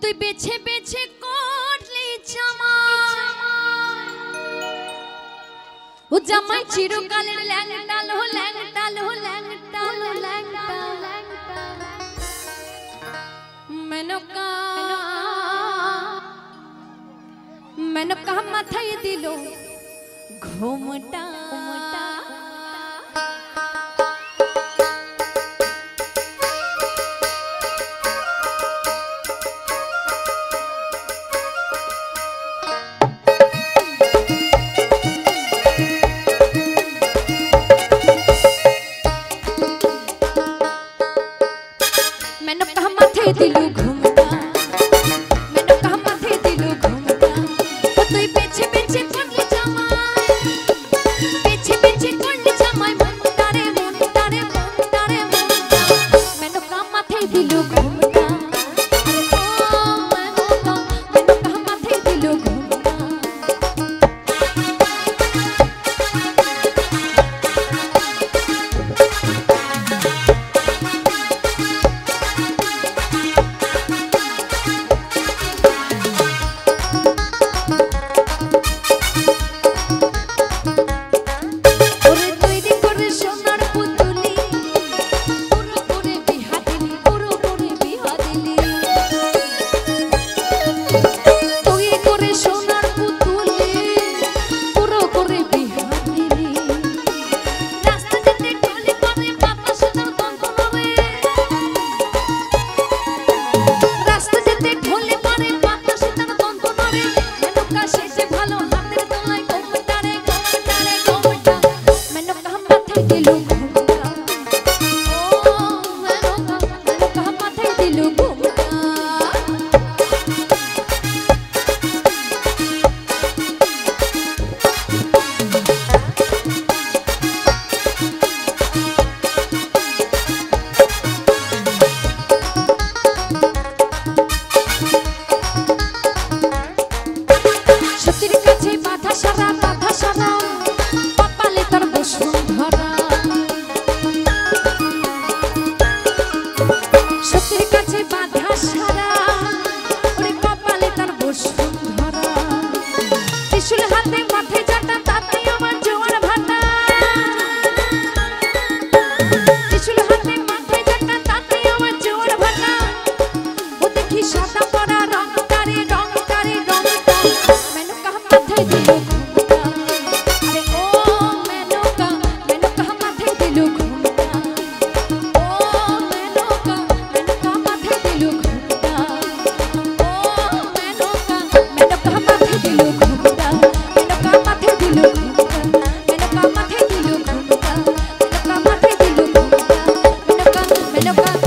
তুই বেছে বেছে করলি জামাই ও জামাই চিরকালের ল্যাংটাল হো ল্যাংটাল হো ল্যাংটাল হো ল্যাংটাল মেনকা মেনকা মাথায় দিল ঘুমটা दिलू घूमता मैंने कहा माथे दिलू घूमता तो तू पीछे पीछे कोडली जमाई पीछे पीछे कोडली जमाई मुंडारे मुंडारे मुंडारे मुंडा मैंने कहा माथे दिलू घूमता ओ मैंने कहा माथे दिलू घूमता Look